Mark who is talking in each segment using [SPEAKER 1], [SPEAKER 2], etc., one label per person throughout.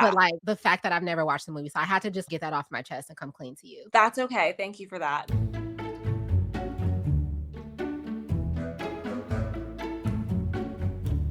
[SPEAKER 1] but,
[SPEAKER 2] Yeah,
[SPEAKER 1] like, the fact that I've never watched the movie, so I had to just get that off my chest and come clean to you.
[SPEAKER 2] that's okay. Thank you for that.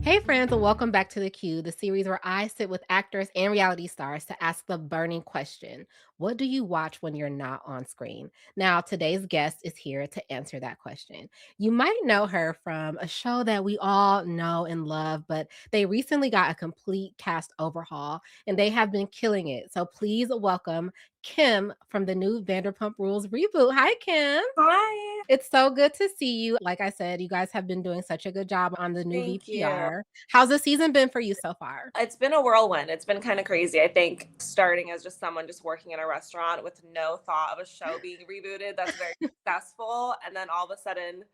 [SPEAKER 1] Hey, friends, and welcome back to The Queue, the series where I sit with actors and reality stars to ask the burning question: what do you watch when you're not on screen? Now, today's guest is here to answer that question. You might know her from a show that we all know and love, but they recently got a complete cast overhaul and they have been killing it. So please welcome Kim from the new Vanderpump Rules reboot. Hi, Kim.
[SPEAKER 2] Hi.
[SPEAKER 1] It's so good to see you. Like I said, you guys have been doing such a good job on the new
[SPEAKER 2] Thank you.
[SPEAKER 1] VPR. How's the season been for you so far?
[SPEAKER 2] It's been a whirlwind. It's been kind of crazy. I think starting as just someone just working in a restaurant with no thought of a show being rebooted that's very successful. And then all of a sudden,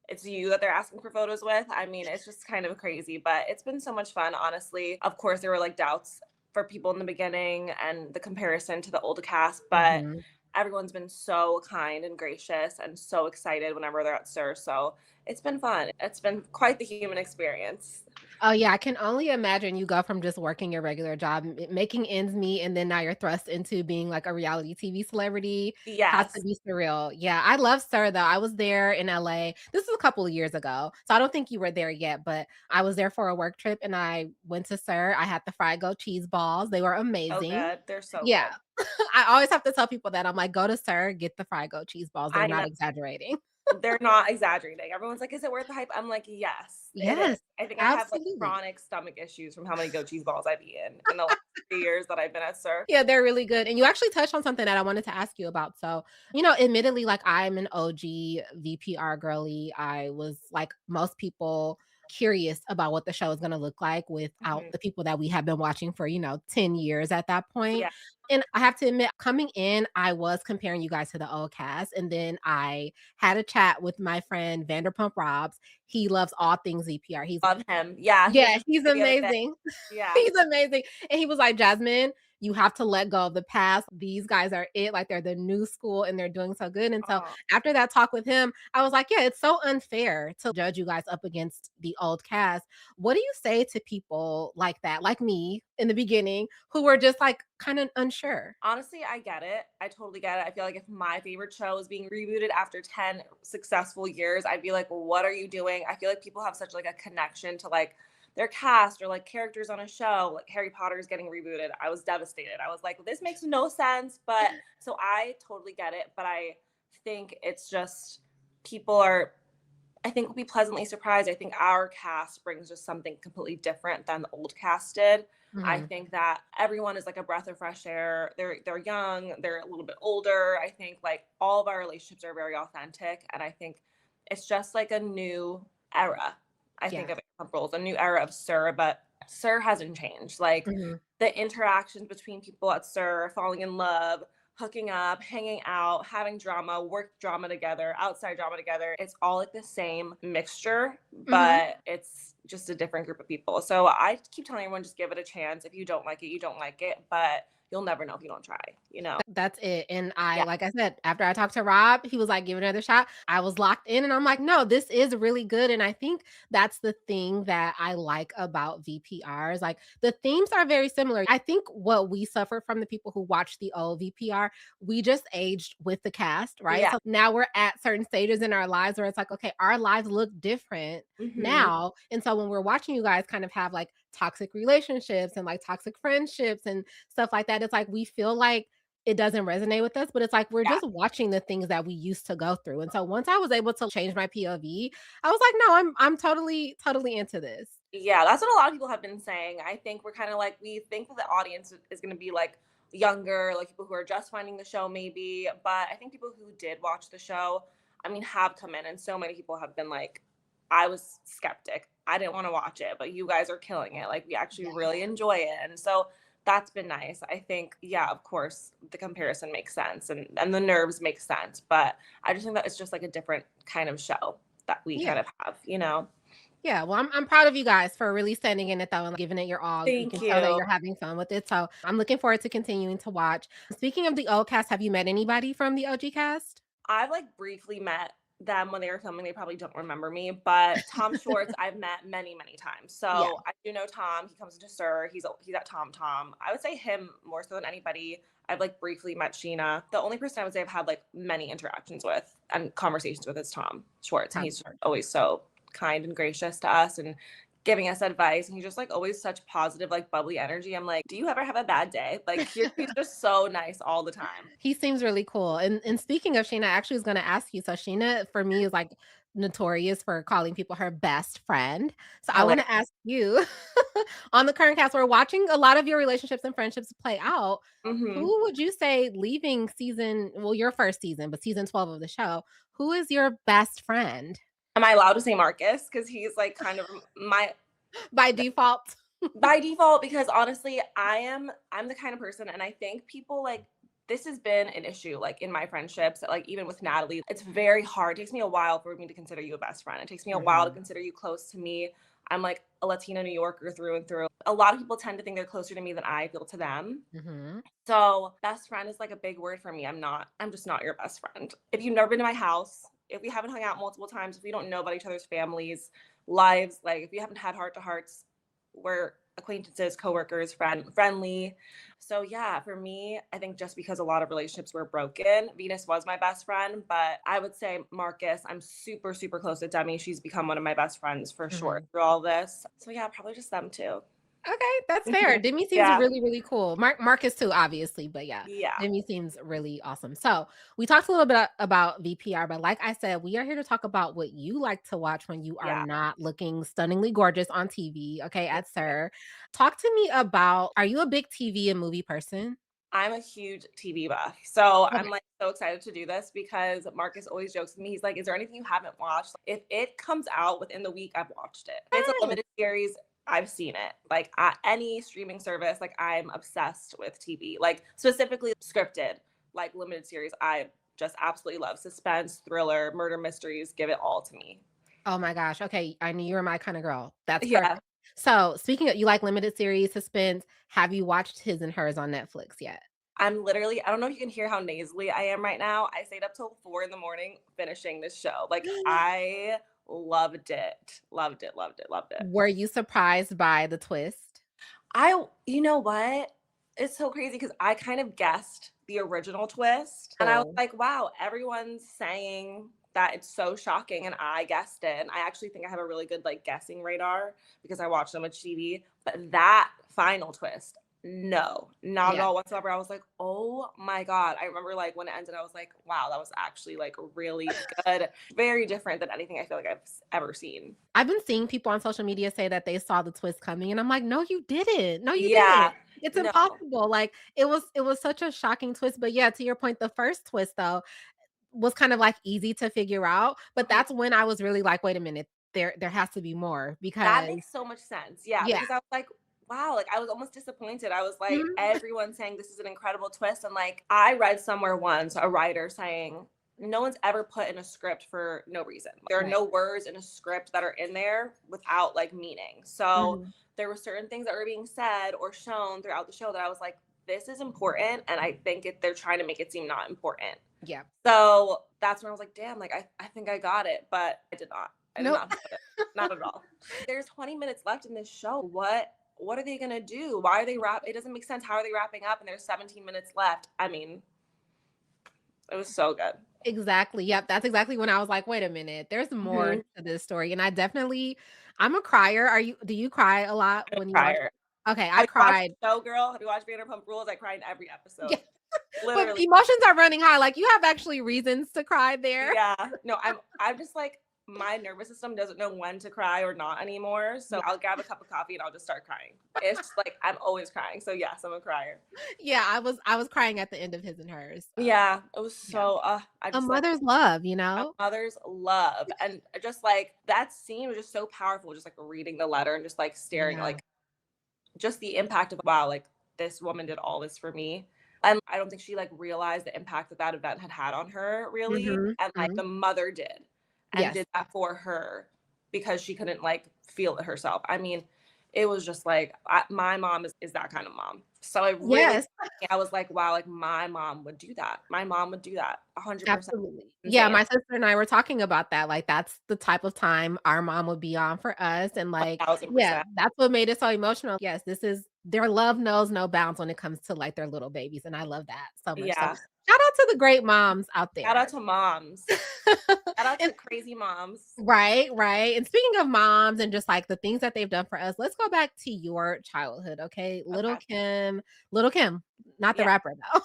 [SPEAKER 2] it's you that they're asking for photos with. I mean, it's just kind of crazy, but it's been so much fun, honestly. Of course, there were like doubts for people in the beginning and the comparison to the old cast, but
[SPEAKER 1] Mhm.
[SPEAKER 2] everyone's been so kind and gracious and so excited whenever they're at SUR. So it's been fun. It's been quite the human experience.
[SPEAKER 1] Oh, yeah, I can only imagine you go from just working your regular job, making ends meet, and then now you're thrust into being like a reality TV celebrity. Has to
[SPEAKER 2] Yes.
[SPEAKER 1] be surreal. Yeah, I love Sir though. I was there in LA. This was a couple of years ago. So I don't think you were there yet, but I was there for a work trip and I went to Sir. I had the fried goat cheese balls. They were
[SPEAKER 2] So
[SPEAKER 1] amazing.
[SPEAKER 2] good. They're so
[SPEAKER 1] Yeah.
[SPEAKER 2] good.
[SPEAKER 1] I always have to tell people that. I'm like, "Go to Sir, get the fried goat cheese balls." They're
[SPEAKER 2] I know.
[SPEAKER 1] not exaggerating.
[SPEAKER 2] They're not exaggerating. Everyone's like, "Is it worth the hype?" I'm like, "Yes, it is."
[SPEAKER 1] Yes,
[SPEAKER 2] I think I have, like,
[SPEAKER 1] absolutely.
[SPEAKER 2] chronic stomach issues from how many goat cheese balls I've eaten in the last 3 years that I've been at SUR.
[SPEAKER 1] Yeah, they're really good, and you actually touched on something that I wanted to ask you about. So, admittedly, like, I'm an OG VPR girly. I was, like most people, curious about what the show is gonna look like without
[SPEAKER 2] Mhm.
[SPEAKER 1] the people that we have been watching for, 10 years at that point.
[SPEAKER 2] Yeah.
[SPEAKER 1] And I have to admit, coming in, I was comparing you guys to the old cast, and then I had a chat with my friend Vanderpump Robs. He loves all things VPR.
[SPEAKER 2] Love him. Yeah, he was
[SPEAKER 1] Yeah,
[SPEAKER 2] just
[SPEAKER 1] he's
[SPEAKER 2] the other day.
[SPEAKER 1] amazing.
[SPEAKER 2] Yeah.
[SPEAKER 1] He's amazing, and he was like, "Jasmine, you have to let go of the past. These guys are it, like, they're the new school, and they're doing so good." And so,
[SPEAKER 2] Oh,
[SPEAKER 1] after that talk with him, I was like, "Yeah, it's so unfair to judge you guys up against the old cast." What do you say to people like that, like me in the beginning, who were just, like, kinda unsure?
[SPEAKER 2] honestly, I get it. I totally get it. I feel like if my favorite show was being rebooted after 10 successful years, I'd be like, "What are you doing?" I feel like people have such, like, a connection to, like, their cast or, like, characters on a show. Like, Harry Potter is getting rebooted. I was devastated. I was like, "This makes no sense," but so I totally get it, but I think it's just people are I think will be pleasantly surprised. I think our cast brings just something completely different than the old cast did. I
[SPEAKER 1] Mhm.
[SPEAKER 2] think that everyone is like a breath of fresh air. They're young, they're a little bit older. I think like all of our relationships are very authentic, and I think it's just like a new era. I think
[SPEAKER 1] Yeah.
[SPEAKER 2] of Vanderpump Rules, a new era of SUR, but SUR hasn't changed. Like
[SPEAKER 1] Mhm.
[SPEAKER 2] the interactions between people at SUR, falling in love, hooking up, hanging out, having drama, work drama together, outside drama together. It's all like the same mixture,
[SPEAKER 1] Mhm.
[SPEAKER 2] but it's just a different group of people. So I keep telling everyone just give it a chance. If you don't like it, you don't like it, but you'll never know if you don't try, you know?
[SPEAKER 1] That's it, and
[SPEAKER 2] Yeah.
[SPEAKER 1] like I said, after I talked to Rob, he was like, "Give it another shot." I was locked in, and I'm like, "No, this is really good," and I think that's the thing that I like about VPRs, like, the themes are very similar. I think what we suffered from the people who watched the old VPR, we just aged with the cast, right?
[SPEAKER 2] Yeah.
[SPEAKER 1] So now we're at certain stages in our lives where it's like, okay, our lives look different
[SPEAKER 2] Hmm.
[SPEAKER 1] now, and so when we're watching you guys kind of have, like, toxic relationships and, like, toxic friendships and stuff like that, it's like we feel like it doesn't resonate with us, but it's like we're
[SPEAKER 2] Yeah.
[SPEAKER 1] just watching the things that we used to go through, and so once I was able to change my POV, I was like, "No, I'm totally into this."
[SPEAKER 2] Yeah, that's what a lot of people have been saying. I think we're kind of like we think that the audience is going to be like younger, like people who are just finding the show maybe, but I think people who did watch the show, I mean, have come in and so many people have been like I was skeptic. I didn't want to watch it, but you guys are killing it. Like we actually
[SPEAKER 1] Yeah.
[SPEAKER 2] really enjoy it. And so that's been nice. I think yeah, of course, the comparison makes sense and the nerves make sense, but I just think that it's just like a different kind of show that we kind
[SPEAKER 1] Yeah.
[SPEAKER 2] of have, you know.
[SPEAKER 1] Yeah, well, I'm proud of you guys for really standing in it though and giving it your all. We
[SPEAKER 2] Thank
[SPEAKER 1] can tell that
[SPEAKER 2] you.
[SPEAKER 1] you're having fun with it, so I'm looking forward to continuing to watch. Speaking of the old cast, have you met anybody from the OG cast?
[SPEAKER 2] I've like briefly met them when they were filming, they probably don't remember me, but Tom Schwartz, I've met many, many times.
[SPEAKER 1] Yeah,
[SPEAKER 2] So I do know Tom. He comes into Sir. He's at Tom Tom. I would say him more so than anybody. I've like briefly met Sheena. The only person I would say I've had like many interactions with and conversations with is Tom Schwartz, and
[SPEAKER 1] Tom
[SPEAKER 2] he's
[SPEAKER 1] Schwartz.
[SPEAKER 2] always so kind and gracious to us and giving us advice. And he's just like always such positive, like bubbly energy. I'm like, do you ever have a bad day? Like he's just so nice all the time.
[SPEAKER 1] He seems really cool. And speaking of Sheena, I actually was gonna ask you. So Sheena for me is like notorious for calling people her best friend. So I want
[SPEAKER 2] Hilarious.
[SPEAKER 1] to ask you on the current cast, we're watching a lot of your relationships and friendships play out.
[SPEAKER 2] Hmm.
[SPEAKER 1] Who would you say leaving season, well, your first season, but season 12 of the show, who is your best friend
[SPEAKER 2] Am I allowed to say Marcus? Because he's like kind of my
[SPEAKER 1] by default?
[SPEAKER 2] by default, because honestly, I'm the kind of person, and I think people like this has been an issue like in my friendships, like even with Natalie. It's very hard. It takes me a while for me to consider you a best friend. It takes me a while to
[SPEAKER 1] Mhm,
[SPEAKER 2] consider you close to me. I'm like a Latina New Yorker through and through. A lot of people tend to think they're closer to me than I feel to them.
[SPEAKER 1] mhm,
[SPEAKER 2] So best friend is like a big word for me. I'm just not your best friend. If you've never been to my house, if we haven't hung out multiple times, if we don't know about each other's families, lives, like if you haven't had heart to hearts, we're acquaintances, coworkers, friendly. So yeah, for me, I think just because a lot of relationships were broken, Venus was my best friend, but I would say Marcus, I'm super, super close to Demi. She's become one of my best friends for sure
[SPEAKER 1] mhm.
[SPEAKER 2] through all this. So yeah, probably just them two.
[SPEAKER 1] Okay, that's fair. Demi seems
[SPEAKER 2] Yeah.
[SPEAKER 1] really, really cool. Marcus too, obviously, but yeah,
[SPEAKER 2] Yeah.
[SPEAKER 1] Demi seems really awesome. So we talked a little bit about VPR, but like I said, we are here to talk about what you like to watch when you are
[SPEAKER 2] Yeah.
[SPEAKER 1] not looking stunningly gorgeous on TV. Okay, at Sir, talk to me about. Are you a big TV and movie person?
[SPEAKER 2] I'm a huge TV buff. So
[SPEAKER 1] Okay.
[SPEAKER 2] I'm like so excited to do this because Marcus always jokes with me. He's like, is there anything you haven't watched? If it comes out within the week, I've watched it. If it's a
[SPEAKER 1] Yes.
[SPEAKER 2] limited series, I've seen it. Like any streaming service, like I'm obsessed with TV, like specifically scripted, like limited series. I just absolutely love suspense, thriller, murder mysteries. Give it all to me.
[SPEAKER 1] Oh my gosh. Okay, I knew you were my kind of girl. That's
[SPEAKER 2] Yeah.
[SPEAKER 1] perfect. So speaking of, you like limited series, suspense. Have you watched His and Hers on Netflix yet?
[SPEAKER 2] I'm literally, I don't know if you can hear how nasally I am right now. I stayed up till 4 in the morning finishing this show. Like I loved it. Loved it, loved it, loved it.
[SPEAKER 1] Were you surprised by the twist?
[SPEAKER 2] You know what? It's so crazy because I kind of guessed the original twist. And I was
[SPEAKER 1] Oh.
[SPEAKER 2] like, wow, everyone's saying that it's so shocking. And I guessed it. And I actually think I have a really good like guessing radar because I watch so much TV. But that final twist, no, not at
[SPEAKER 1] Yeah.
[SPEAKER 2] all whatsoever. I was like, oh my God. I remember like when it ended, I was like, wow, that was actually like really good. Very different than anything I feel like I've ever seen.
[SPEAKER 1] I've been seeing people on social media say that they saw the twist coming, and I'm like, "No, you didn't. No, you didn't.
[SPEAKER 2] Yeah.
[SPEAKER 1] It's
[SPEAKER 2] No.
[SPEAKER 1] impossible." Like, it was such a shocking twist, but yeah, to your point, the first twist, though, was kind of, like, easy to figure out, but
[SPEAKER 2] Mhm.
[SPEAKER 1] that's when I was really like, "Wait a minute. There has to be more,"
[SPEAKER 2] That
[SPEAKER 1] because
[SPEAKER 2] makes so much sense. Yeah,
[SPEAKER 1] yeah.
[SPEAKER 2] because I was like, wow, like I was almost disappointed. I was like,
[SPEAKER 1] Mhm.
[SPEAKER 2] everyone saying this is an incredible twist. And like, I read somewhere once a writer saying, no one's ever put in a script for no reason. There are
[SPEAKER 1] Right.
[SPEAKER 2] no words in a script that are in there without like meaning. So
[SPEAKER 1] Mhm.
[SPEAKER 2] there were certain things that were being said or shown throughout the show that I was like, this is important. And I think they're trying to make it seem not important.
[SPEAKER 1] Yeah.
[SPEAKER 2] So that's when I was like, damn, like I think I got it, but I did not. I did
[SPEAKER 1] Nope.
[SPEAKER 2] not have it. Not at all. There's 20 minutes left in this show. What are they gonna do? Why are they it doesn't make sense. How are they wrapping up? And there's 17 minutes left. I mean, it was so good.
[SPEAKER 1] Exactly, yep, that's exactly when I was like, "Wait a minute, there's more
[SPEAKER 2] Hmm.
[SPEAKER 1] to this story," and I'm a crier. Do you cry a lot
[SPEAKER 2] I'm
[SPEAKER 1] when
[SPEAKER 2] a
[SPEAKER 1] you watch?
[SPEAKER 2] crier.
[SPEAKER 1] Okay, I
[SPEAKER 2] Have you watched
[SPEAKER 1] cried.
[SPEAKER 2] the show, girl? Have you watched Vanderpump Rules? I cry in every
[SPEAKER 1] Yeah,
[SPEAKER 2] episode.
[SPEAKER 1] but
[SPEAKER 2] Literally.
[SPEAKER 1] emotions are running high, like, you have actually reasons to cry there.
[SPEAKER 2] Yeah. No, I'm just like my nervous system doesn't know when to cry or not anymore. So
[SPEAKER 1] Yeah,
[SPEAKER 2] I'll grab a cup of coffee and I'll just start crying. It's just like I'm always crying. So yes, I'm a crier.
[SPEAKER 1] yeah, I was crying at the end of His and Hers, so,
[SPEAKER 2] Yeah, it was
[SPEAKER 1] yeah.
[SPEAKER 2] so I
[SPEAKER 1] A
[SPEAKER 2] just like
[SPEAKER 1] mother's love, you
[SPEAKER 2] a
[SPEAKER 1] know?
[SPEAKER 2] mother's love. And just like that scene was just so powerful, just like reading the letter and just like staring,
[SPEAKER 1] Yeah,
[SPEAKER 2] like just the impact of wow, like this woman did all this for me. And I don't think she like realized the impact that that event had had on her really.
[SPEAKER 1] mhm,
[SPEAKER 2] And like
[SPEAKER 1] mhm,
[SPEAKER 2] the mother did and
[SPEAKER 1] yes.
[SPEAKER 2] did that for her because she couldn't like feel it herself. I mean, it was just like my mom is that kind of mom. So it really,
[SPEAKER 1] Yes.
[SPEAKER 2] I was like, wow, like my mom would do that. My mom would do that 100%.
[SPEAKER 1] Absolutely. Yeah,
[SPEAKER 2] Insane.
[SPEAKER 1] my sister and I were talking about that, like, that's the type of time our mom would be on for us, and, like, yeah,
[SPEAKER 2] 1000%.
[SPEAKER 1] that's what made it so emotional. Yes, this is their love knows no bounds when it comes to, like, their little babies, and I love that so much, so
[SPEAKER 2] Yeah.
[SPEAKER 1] shout out to the great moms out
[SPEAKER 2] Shout out
[SPEAKER 1] there.
[SPEAKER 2] to moms. Shout out
[SPEAKER 1] And
[SPEAKER 2] to crazy moms.
[SPEAKER 1] right, right, and speaking of moms and just, like, the things that they've done for us, let's go back to your childhood, okay?
[SPEAKER 2] Okay.
[SPEAKER 1] Little Kim, not the
[SPEAKER 2] Yeah.
[SPEAKER 1] rapper, though.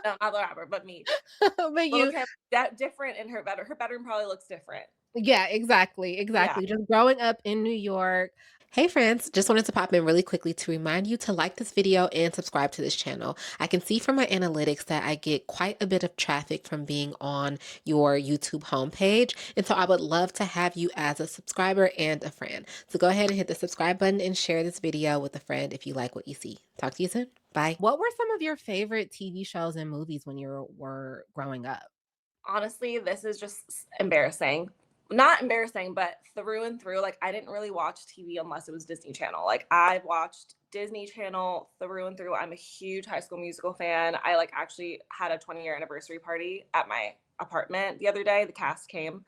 [SPEAKER 2] No, not the rapper, but me.
[SPEAKER 1] But
[SPEAKER 2] Little
[SPEAKER 1] you
[SPEAKER 2] Kim, that different in her bedroom probably looks different.
[SPEAKER 1] yeah, exactly,
[SPEAKER 2] Yeah.
[SPEAKER 1] exactly. Just growing up in New York. Hey friends, just wanted to pop in really quickly to remind you to like this video and subscribe to this channel. I can see from my analytics that I get quite a bit of traffic from being on your YouTube homepage. And so I would love to have you as a subscriber and a friend. So go ahead and hit the subscribe button and share this video with a friend if you like what you see. Talk to you soon. Bye. What were some of your favorite TV shows and movies when you were growing up?
[SPEAKER 2] Honestly, this is just embarrassing. Not embarrassing, but through and through, like I didn't really watch TV unless it was Disney Channel. Like I've watched Disney Channel through and through. I'm a huge High School Musical fan. I like actually had a 20-year anniversary party at my apartment the other day. The cast came,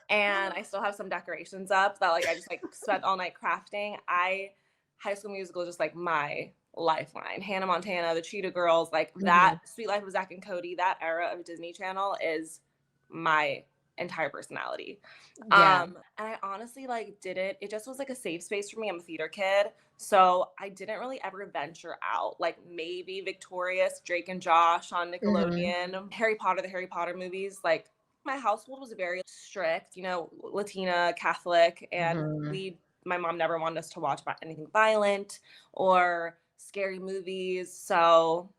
[SPEAKER 2] and I still have some decorations up that like I just like spent all night crafting. I High School Musical is just like my lifeline. Hannah Montana, the Cheetah Girls, like that
[SPEAKER 1] Mhm.
[SPEAKER 2] Sweet Life of Zack and Cody, that era of Disney Channel is my entire personality.
[SPEAKER 1] Yeah.
[SPEAKER 2] And I honestly like didn't, it just was like a safe space for me. I'm a theater kid. So I didn't really ever venture out. Like maybe Victorious, Drake and Josh on
[SPEAKER 1] Mhm.
[SPEAKER 2] Nickelodeon, Harry Potter, the Harry Potter movies. Like my household was very strict, you know, Latina, Catholic, and
[SPEAKER 1] Mhm.
[SPEAKER 2] my mom never wanted us to watch anything violent or scary movies. So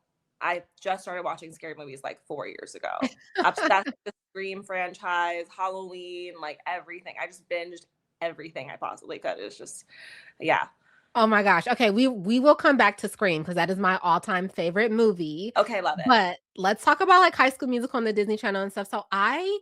[SPEAKER 2] I just started watching scary movies like 4 years ago. Obsessed with the Scream franchise, Halloween, like everything. I just binged everything I possibly could. It's just, yeah.
[SPEAKER 1] Oh my gosh. Okay, we will come back to Scream because that is my all-time favorite movie.
[SPEAKER 2] Okay, love it.
[SPEAKER 1] But let's talk about, like, High School Musical on the Disney Channel and stuff. So I'm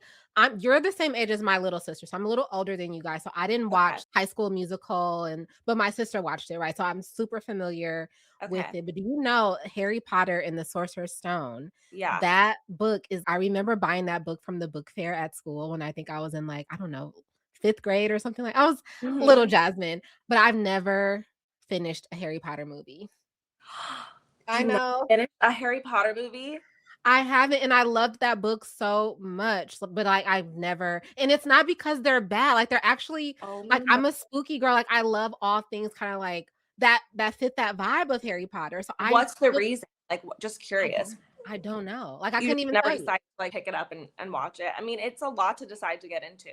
[SPEAKER 1] you're the same age as my little sister, so I'm a little older than you guys. So I didn't
[SPEAKER 2] Okay.
[SPEAKER 1] watch High School Musical but my sister watched it, right? So I'm super familiar with
[SPEAKER 2] Okay.
[SPEAKER 1] it. But do you know Harry Potter and the Sorcerer's Stone?
[SPEAKER 2] Yeah.
[SPEAKER 1] That book is I remember buying that book from the book fair at school when I think I was in, like, I don't know, 5th grade or something I was little
[SPEAKER 2] Hmm.
[SPEAKER 1] Jasmine, but I've never finished a Harry Potter movie. I
[SPEAKER 2] You've never
[SPEAKER 1] know.
[SPEAKER 2] finished a Harry Potter movie?
[SPEAKER 1] I haven't, and I loved that book so much, but, like, I've never and it's not because they're bad, like, they're actually
[SPEAKER 2] Oh
[SPEAKER 1] like,
[SPEAKER 2] my.
[SPEAKER 1] I'm a spooky girl, like, I love all things kinda like that fit that vibe of Harry Potter, so
[SPEAKER 2] What's the reason? Like, just
[SPEAKER 1] I
[SPEAKER 2] curious.
[SPEAKER 1] don't I don't know, like, I
[SPEAKER 2] You
[SPEAKER 1] couldn't even
[SPEAKER 2] never
[SPEAKER 1] tell you.
[SPEAKER 2] decide to like pick it up and watch it. I mean, it's a lot to decide to get into.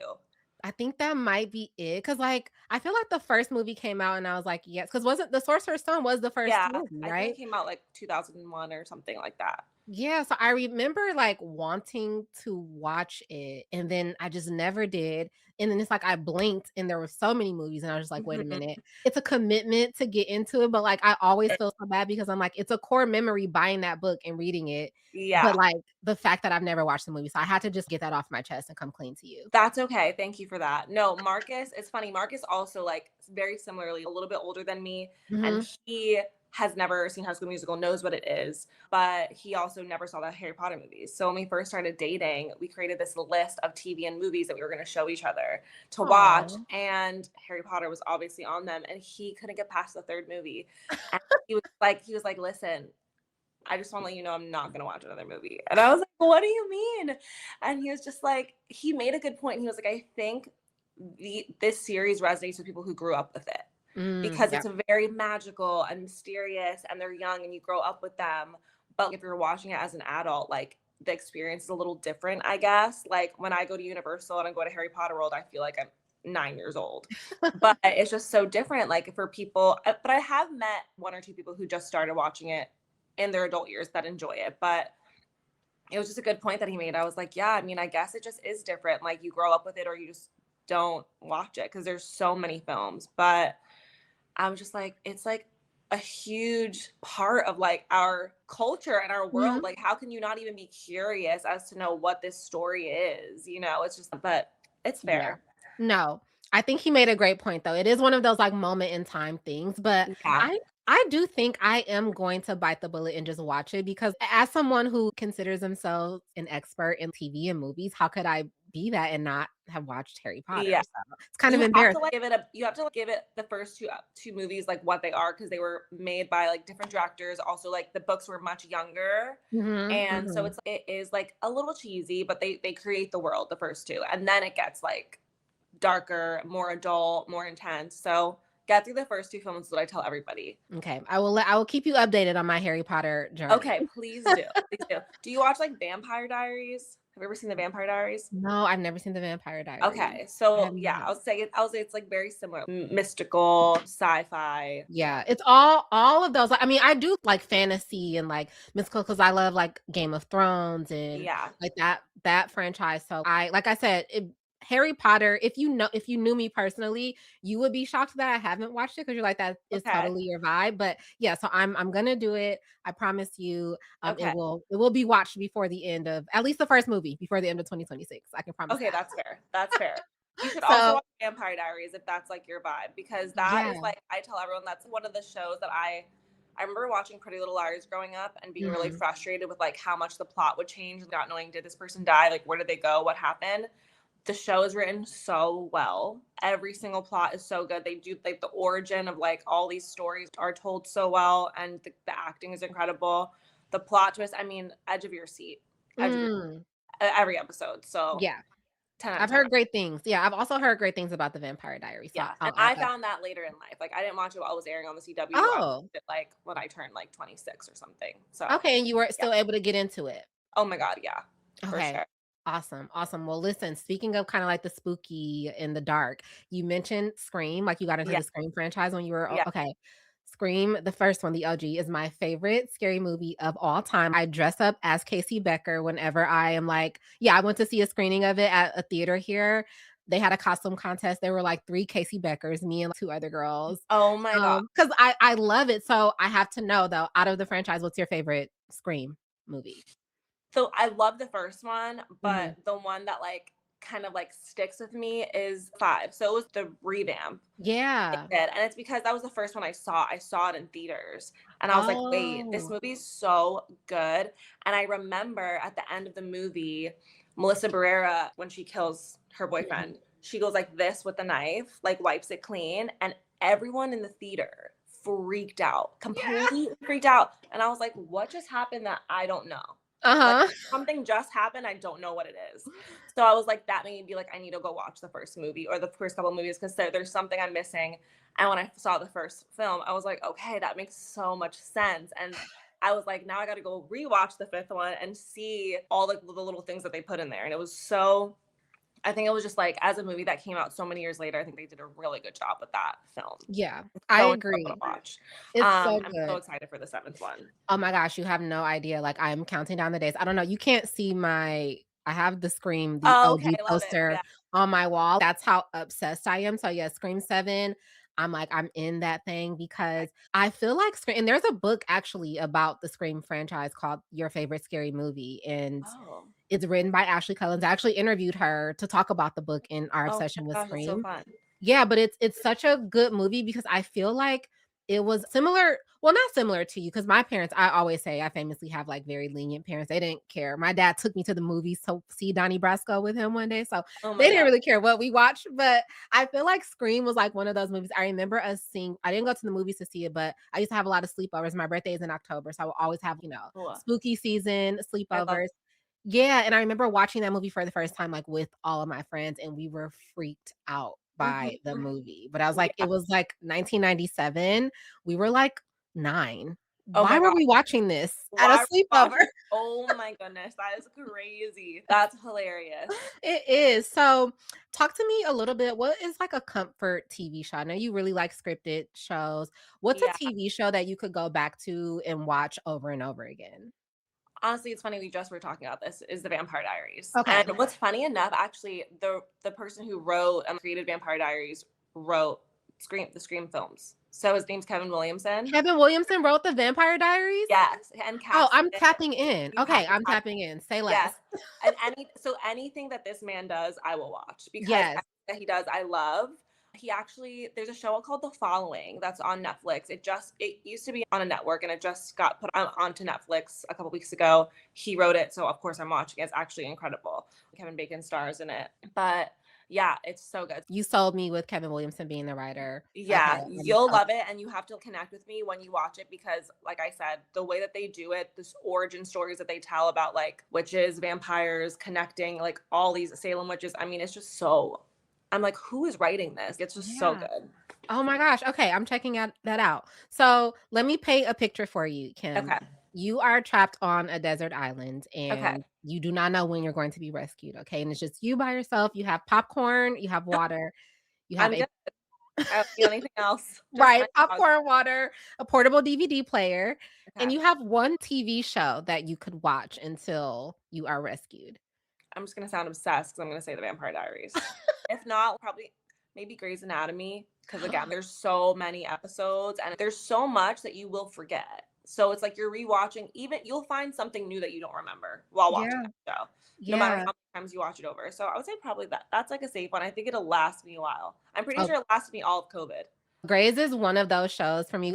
[SPEAKER 1] I think that might be it, cause like, I feel like the first movie came out and I was like, "Yes," cause wasn't The Sorcerer's Stone was the first
[SPEAKER 2] Yeah,
[SPEAKER 1] movie,
[SPEAKER 2] I think
[SPEAKER 1] right?
[SPEAKER 2] it came out like 2001 or something like that.
[SPEAKER 1] Yeah, so I remember, like, wanting to watch it, and then I just never did, and then it's like I blinked, and there were so many movies, and I was just like, "Wait a
[SPEAKER 2] Mhm.
[SPEAKER 1] minute." It's a commitment to get into it, but, like, I always feel so bad because I'm like, it's a core memory buying that book and reading it, but,
[SPEAKER 2] Yeah,
[SPEAKER 1] like, the fact that I've never watched the movie, so I had to just get that off my chest and come clean to you.
[SPEAKER 2] that's okay. Thank you for that. No, Marcus, it's funny. Marcus also like very similarly a little bit older than me, and
[SPEAKER 1] Mhm.
[SPEAKER 2] he has never seen High School Musical, knows what it is, but he also never saw the Harry Potter movies. So when we first started dating, we created this list of TV and movies that we were going to show each other to watch,
[SPEAKER 1] Aw.
[SPEAKER 2] and Harry Potter was obviously on them, and he couldn't get past the third movie. And he was like, "Listen, I just want to let you know I'm not going to watch another movie." And I was like, "What do you mean?" And he was just like, he made a good point. He was like, "I think this series resonates with people who grew up with it because
[SPEAKER 1] Yeah.
[SPEAKER 2] it's a very magical and mysterious and they're young and you grow up with them. But if you're watching it as an adult, like the experience is a little different, I guess. Like when I go to Universal and I go to Harry Potter World, I feel like I'm 9 years old. But it's just so different. Like for people, but I have met one or two people who just started watching it in their adult years that enjoy it. But it was just a good point that he made. I was like, yeah, I mean, I guess it just is different. Like you grow up with it or you just don't watch it because there's so many films. But I was just like, it's like a huge part of like our culture and our world.
[SPEAKER 1] Mhm.
[SPEAKER 2] Like, how can you not even be curious as to know what this story is? You know, it's just, but it's
[SPEAKER 1] Yeah.
[SPEAKER 2] fair.
[SPEAKER 1] No. I think he made a great point though. It is one of those like moment in time things, but
[SPEAKER 2] Yeah.
[SPEAKER 1] I I do think I am going to bite the bullet and just watch it because as someone who considers themselves an expert in TV and movies, how could I be that and not have watched Harry Potter?
[SPEAKER 2] Yeah.
[SPEAKER 1] So it's kind of
[SPEAKER 2] You have to,
[SPEAKER 1] embarrassing.
[SPEAKER 2] like, give it the first 2 movies, like, what they are, because they were made by, like, different directors. Also, like, the books were much younger,
[SPEAKER 1] Mhm,
[SPEAKER 2] and so
[SPEAKER 1] mhm.
[SPEAKER 2] it is, like, a little cheesy, but they create the world, the first 2, and then it gets, like, darker, more adult, more intense. So, get through the first 2 films is what I tell everybody.
[SPEAKER 1] Okay, I will keep you updated on my Harry Potter journey.
[SPEAKER 2] Okay, please do, please do. Do you watch, like, Vampire Diaries? Have you ever seen the Vampire Diaries?
[SPEAKER 1] No, I've never seen The Vampire Diaries.
[SPEAKER 2] Okay,
[SPEAKER 1] I have
[SPEAKER 2] so, yeah,
[SPEAKER 1] not.
[SPEAKER 2] I'll say it's, like, very similar, mystical, sci-fi.
[SPEAKER 1] Yeah, it's all of those. I mean, I do like fantasy and like mystical because I love like Game of Thrones and
[SPEAKER 2] Yeah,
[SPEAKER 1] like that franchise. So I like I said, Harry Potter. If you knew me personally, you would be shocked that I haven't watched it because you're like that is
[SPEAKER 2] okay,
[SPEAKER 1] totally your vibe. But yeah, so I'm gonna do it. I promise you.
[SPEAKER 2] okay.
[SPEAKER 1] It will be watched before the end of at least the first movie before the end of 2026. I can promise
[SPEAKER 2] Okay,
[SPEAKER 1] that.
[SPEAKER 2] that's fair. That's fair. You should also
[SPEAKER 1] So
[SPEAKER 2] watch Vampire Diaries if that's like your vibe, because that is
[SPEAKER 1] yeah.
[SPEAKER 2] like, I tell everyone that's one of the shows that I remember watching Pretty Little Liars growing up and being really
[SPEAKER 1] Mhm.
[SPEAKER 2] frustrated with like how much the plot would change, not knowing did this person die, like where did they go, what happened. The show is written so well. Every single plot is so good. They do like the origin of like all these stories are told so well, and the acting is incredible. The plot twist, I mean, edge of your
[SPEAKER 1] Mm,
[SPEAKER 2] every episode. So
[SPEAKER 1] yeah.
[SPEAKER 2] 10 out of
[SPEAKER 1] I've
[SPEAKER 2] 10.
[SPEAKER 1] heard great things. Yeah, I've also heard great things about The Vampire Diaries, so
[SPEAKER 2] Yeah, and
[SPEAKER 1] I'll add
[SPEAKER 2] I
[SPEAKER 1] that.
[SPEAKER 2] found that later in life. Like, I didn't watch it while it was airing on the CW. I watched
[SPEAKER 1] Oh,
[SPEAKER 2] it, like, when I turned, like, 26 or something. So,
[SPEAKER 1] okay, and you were
[SPEAKER 2] yeah.
[SPEAKER 1] still able to get into it.
[SPEAKER 2] Oh my god, yeah, for
[SPEAKER 1] Okay.
[SPEAKER 2] sure.
[SPEAKER 1] Awesome, awesome. Well, listen, speaking of kinda like the spooky in the dark, you mentioned Scream, like you got into
[SPEAKER 2] Yeah,
[SPEAKER 1] the Scream franchise when you were o
[SPEAKER 2] yeah,
[SPEAKER 1] okay. Scream, the first one, the OG, is my favorite scary movie of all time. I dress up as Casey Becker whenever I am like yeah, I went to see a screening of it at a theater here. They had a costume contest. There were like 3 Casey Beckers, me and 2 other girls.
[SPEAKER 2] oh my god.
[SPEAKER 1] Because I love it, so I have to know though, out of the franchise, what's your favorite Scream movie?
[SPEAKER 2] So, I love the first one,
[SPEAKER 1] Mhm.
[SPEAKER 2] but the one that, like, kind of, like, sticks with me is 5. So, it was the revamp. It
[SPEAKER 1] Yeah.
[SPEAKER 2] did, and it's because that was the first one I saw. I saw it in theaters, and I was like, "Wait, this
[SPEAKER 1] Oh.
[SPEAKER 2] movie's so good." And I remember at the end of the movie, Melissa Barrera, when she kills her
[SPEAKER 1] Mhm.
[SPEAKER 2] boyfriend, she goes like this with the knife, like wipes it clean, and everyone in the theater freaked out,
[SPEAKER 1] Yeah.
[SPEAKER 2] completely freaked out. And I was like, "What just happened that I don't know?" Like,
[SPEAKER 1] Uh-huh.
[SPEAKER 2] something just happened, I don't know what it is. So I was like, that made me be like, I need to go watch the first movie or the first couple movies because there's something I'm missing. And when I saw the first film, I was like, okay, that makes so much sense. And I was like, now I got to go rewatch the fifth one and see all the little things that they put in there. And it was so, I think it was just like, as a movie that came out so many years later, I think they did a really good job with that film.
[SPEAKER 1] Yeah, I
[SPEAKER 2] So enjoyable to
[SPEAKER 1] agree.
[SPEAKER 2] watch.
[SPEAKER 1] It's so
[SPEAKER 2] I'm so
[SPEAKER 1] good.
[SPEAKER 2] excited for the seventh one.
[SPEAKER 1] Oh my gosh, you have no idea, like, I'm counting down the days. I don't know, you can't see I have the Scream, the
[SPEAKER 2] Oh, okay.
[SPEAKER 1] OG
[SPEAKER 2] Love it.
[SPEAKER 1] poster
[SPEAKER 2] Yeah.
[SPEAKER 1] on my wall. That's how obsessed I am. So, yeah, Scream 7, I'm like, I'm in that thing because I feel like Scream and there's a book actually about the Scream franchise called Your Favorite Scary Movie, and
[SPEAKER 2] Oh.
[SPEAKER 1] it's written by Ashley Collins. I actually interviewed her to talk about the book and our
[SPEAKER 2] Oh
[SPEAKER 1] obsession
[SPEAKER 2] my
[SPEAKER 1] with
[SPEAKER 2] gosh, that's so
[SPEAKER 1] Scream.
[SPEAKER 2] fun.
[SPEAKER 1] Yeah, but it's such a good movie because I feel like it was similar well, not similar to you, because my parents I always say I famously have, like, very lenient parents, they didn't care. My dad took me to the movies to see Donnie Brasco with him one day, so
[SPEAKER 2] Oh
[SPEAKER 1] they
[SPEAKER 2] my
[SPEAKER 1] didn't
[SPEAKER 2] god.
[SPEAKER 1] really care what we watched, but I feel like Scream was, like, one of those movies I remember us seeing I didn't go to the movies to see it, but I used to have a lot of sleepovers. My birthday is in October, so I will always have,
[SPEAKER 2] Cool.
[SPEAKER 1] spooky season
[SPEAKER 2] I love
[SPEAKER 1] sleepovers. Yeah, and I remember watching that movie for the first time, like, with all of my friends, and we were freaked out by the
[SPEAKER 2] Mhm.
[SPEAKER 1] movie, but I was like
[SPEAKER 2] Yeah.
[SPEAKER 1] it was, like, 1997, we were, like, 9.
[SPEAKER 2] Oh
[SPEAKER 1] Why
[SPEAKER 2] my
[SPEAKER 1] were
[SPEAKER 2] god.
[SPEAKER 1] we watching this at a
[SPEAKER 2] Why are we
[SPEAKER 1] sleepover?
[SPEAKER 2] watching? Oh my goodness, that is crazy. That's hilarious.
[SPEAKER 1] It is, so, talk to me a little bit, what is, like, a comfort TV show? I know you really like scripted shows. What's a
[SPEAKER 2] Yeah.
[SPEAKER 1] TV show that you could go back to and watch over and over again?
[SPEAKER 2] Honestly, it's funny we just were talking about this, is the Vampire Diaries.
[SPEAKER 1] Okay.
[SPEAKER 2] And what's funny enough, actually, the person who wrote and created Vampire Diaries wrote the Scream films. So his name's Kevin Williamson.
[SPEAKER 1] Kevin Williamson wrote The Vampire Diaries?
[SPEAKER 2] Yes, and
[SPEAKER 1] Oh,
[SPEAKER 2] casted
[SPEAKER 1] I'm
[SPEAKER 2] it.
[SPEAKER 1] tapping in.
[SPEAKER 2] You have
[SPEAKER 1] Okay,
[SPEAKER 2] to
[SPEAKER 1] I'm tapping in. Say
[SPEAKER 2] Yes.
[SPEAKER 1] less.
[SPEAKER 2] And anything that this man does, I will watch because
[SPEAKER 1] Yes.
[SPEAKER 2] that he does, I love. There's a show called The Following that's on Netflix. It used to be on a network and it just got put onto Netflix a couple weeks ago. He wrote it, so of course I'm watching it. It's actually incredible. Kevin Bacon stars in it. But yeah, it's so good.
[SPEAKER 1] You sold me with Kevin Williamson being the writer. Okay,
[SPEAKER 2] Yeah, you'll love it, and you have to connect with me when you watch it because, like I said, the way that they do it, this origin stories that they tell about like witches, vampires, connecting like all these Salem witches. I mean, it's just so. I'm like, who is writing this? It's just so
[SPEAKER 1] yeah.
[SPEAKER 2] good.
[SPEAKER 1] Oh my gosh. Okay, I'm checking that out. So let me paint a picture for you, Kim.
[SPEAKER 2] Okay.
[SPEAKER 1] You are trapped on a desert island
[SPEAKER 2] Okay.
[SPEAKER 1] and you do not know when you're going to be rescued. Okay. And it's just you by yourself. You have popcorn, you have water, you have
[SPEAKER 2] I'm
[SPEAKER 1] a
[SPEAKER 2] good. I don't need anything else. Just
[SPEAKER 1] right,
[SPEAKER 2] my dog.
[SPEAKER 1] popcorn, water, a portable DVD player, and
[SPEAKER 2] Okay.
[SPEAKER 1] you have one TV show that you could watch until you are rescued.
[SPEAKER 2] I'm just gonna sound obsessed because I'm gonna say The Vampire Diaries. If not, probably maybe Grey's Anatomy because again, there's so many episodes and there's so much that you will forget. So it's like you're rewatching. Even you'll find something new that you don't remember while watching
[SPEAKER 1] Yeah.
[SPEAKER 2] that show, no matter
[SPEAKER 1] Yeah.
[SPEAKER 2] how many times you watch it over. So I would say probably that's like a safe one. I think it'll last me a while. I'm pretty
[SPEAKER 1] Oh,
[SPEAKER 2] sure it lasted me all of COVID.
[SPEAKER 1] Grey's is one of those shows for me.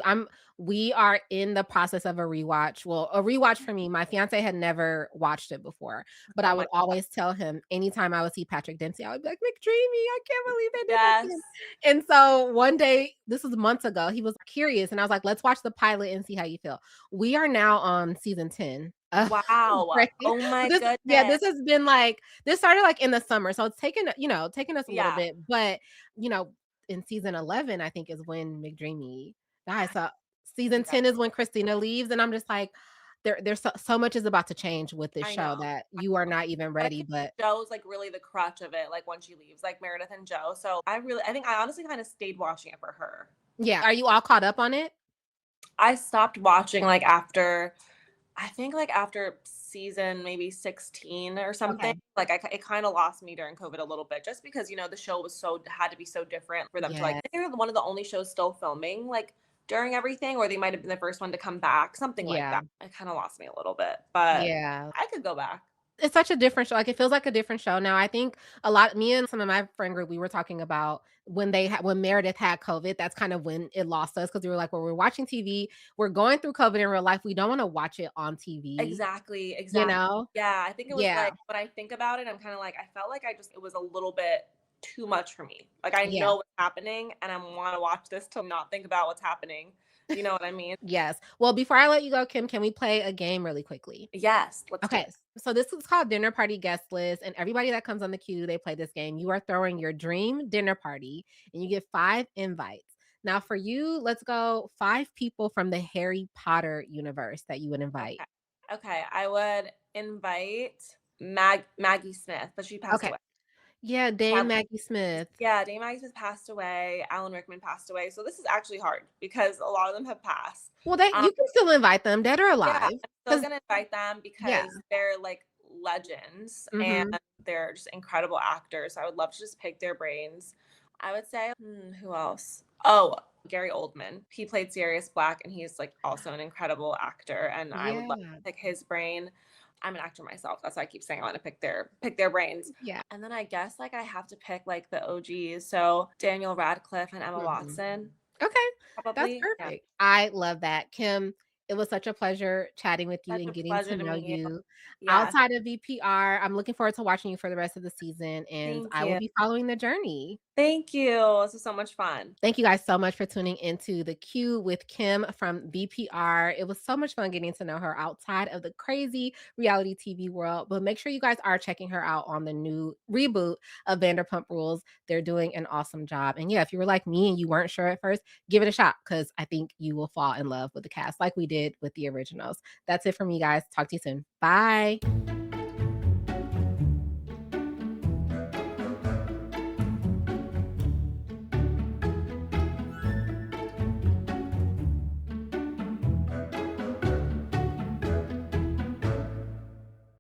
[SPEAKER 1] We are in the process of a rewatch. Well, a rewatch for me. My fiance had never watched it before, but I
[SPEAKER 2] Oh
[SPEAKER 1] would
[SPEAKER 2] my
[SPEAKER 1] always tell him anytime I would see Patrick Dempsey, I would be like, McDreamy, I can't believe they did that to
[SPEAKER 2] yes,
[SPEAKER 1] him. And so one day, this was months ago, he was curious, and I was like, let's watch the pilot and see how you feel. We are now on season 10.
[SPEAKER 2] wow,
[SPEAKER 1] Great.
[SPEAKER 2] oh my
[SPEAKER 1] This yeah,
[SPEAKER 2] goodness,
[SPEAKER 1] this has been like this started like in the summer. So it's taken us a little
[SPEAKER 2] yeah.
[SPEAKER 1] bit, but you know, in season 11, I think is when McDreamy dies. So season
[SPEAKER 2] Yeah,
[SPEAKER 1] 10 is when Christina leaves. And I'm just like, there's so much is about to change with this
[SPEAKER 2] I
[SPEAKER 1] show
[SPEAKER 2] know.
[SPEAKER 1] that you are not even
[SPEAKER 2] But I
[SPEAKER 1] ready.
[SPEAKER 2] think
[SPEAKER 1] But
[SPEAKER 2] Joe's like really the crutch of it, like when she leaves, like Meredith and Joe. So I think I honestly kind of stayed watching it for her.
[SPEAKER 1] yeah, are you all caught up on it?
[SPEAKER 2] I stopped watching like I think like after season maybe 16 or something.
[SPEAKER 1] Okay.
[SPEAKER 2] Like it kind of lost me during COVID a little bit, just because the show had to be so different for them to like.
[SPEAKER 1] Yeah.
[SPEAKER 2] They were one of the only shows still filming like during everything, or they might have been the first one to come back, something like
[SPEAKER 1] Yeah.
[SPEAKER 2] that. It kind of lost me a little bit, but
[SPEAKER 1] Yeah.
[SPEAKER 2] I could go back.
[SPEAKER 1] It's such a different show, like, it feels like a different show now. I think a lot me and some of my friend group, we were talking about when Meredith had COVID, that's kind of when it lost us because we were like, "Well, we're watching TV, we're going through COVID in real life, we don't wanna watch it on TV,"
[SPEAKER 2] Exactly,
[SPEAKER 1] you
[SPEAKER 2] exactly.
[SPEAKER 1] know?
[SPEAKER 2] Yeah, I think it was
[SPEAKER 1] Yeah,
[SPEAKER 2] like when I think about it, I'm kinda like, I felt like it was a little bit too much for me. Like, I
[SPEAKER 1] yeah.
[SPEAKER 2] know what's happening, and I wanna watch this to not think about what's happening. You know what I mean?
[SPEAKER 1] Yes. Well, before I let you go, Kim, can we play a game really quickly?
[SPEAKER 2] Yes, let's do
[SPEAKER 1] Okay,
[SPEAKER 2] it.
[SPEAKER 1] so this is called Dinner Party Guest List, and everybody that comes on the queue, they play this game. You are throwing your dream dinner party, and you get 5 invites. Now for you, let's go 5 people from the Harry Potter universe that you would invite.
[SPEAKER 2] Okay. Okay, I would invite Maggie Smith, but she passed
[SPEAKER 1] Okay.
[SPEAKER 2] away.
[SPEAKER 1] Yeah, Dame
[SPEAKER 2] Yeah,
[SPEAKER 1] Maggie Smith.
[SPEAKER 2] yeah, Dame Maggie Smith passed away, Alan Rickman passed away, so this is actually hard because a lot of them have passed.
[SPEAKER 1] Well, they
[SPEAKER 2] Um
[SPEAKER 1] you can still invite them, dead or
[SPEAKER 2] Yeah,
[SPEAKER 1] alive,
[SPEAKER 2] I'm still
[SPEAKER 1] because
[SPEAKER 2] gonna invite them
[SPEAKER 1] yeah.
[SPEAKER 2] because they're like legends and
[SPEAKER 1] Mhm.
[SPEAKER 2] they're just incredible actors. So I would love to just pick their brains. I would say, who else? Oh, Gary Oldman. He played Sirius Black and he's like also an incredible actor. And I would love
[SPEAKER 1] Yeah.
[SPEAKER 2] to pick his brain. I'm an actor myself. That's why I keep saying I want to pick their brains.
[SPEAKER 1] Yeah.
[SPEAKER 2] And then I guess like I have to pick like the OGs. So Daniel Radcliffe and Emma
[SPEAKER 1] Mhm.
[SPEAKER 2] Watson,
[SPEAKER 1] Okay, that's
[SPEAKER 2] probably. Yeah.
[SPEAKER 1] perfect. I love that. Kim, it was such a pleasure chatting with you
[SPEAKER 2] Such
[SPEAKER 1] and
[SPEAKER 2] a
[SPEAKER 1] getting to
[SPEAKER 2] pleasure to
[SPEAKER 1] know
[SPEAKER 2] meet you.
[SPEAKER 1] you.
[SPEAKER 2] Yeah.
[SPEAKER 1] Outside of VPR, I'm looking forward to watching you for the rest of the season, and
[SPEAKER 2] Thank
[SPEAKER 1] I will
[SPEAKER 2] you.
[SPEAKER 1] be following the journey.
[SPEAKER 2] Thank you. This was so much fun.
[SPEAKER 1] Thank you guys so much for tuning into The Q with Kim from BPR. It was so much fun getting to know her outside of the crazy reality TV world. But make sure you guys are checking her out on the new reboot of Vanderpump Rules. They're doing an awesome job. And yeah, if you were like me and you weren't sure at first, give it a shot because I think you will fall in love with the cast like we did with the originals. That's it for me, guys. Talk to you soon. Bye.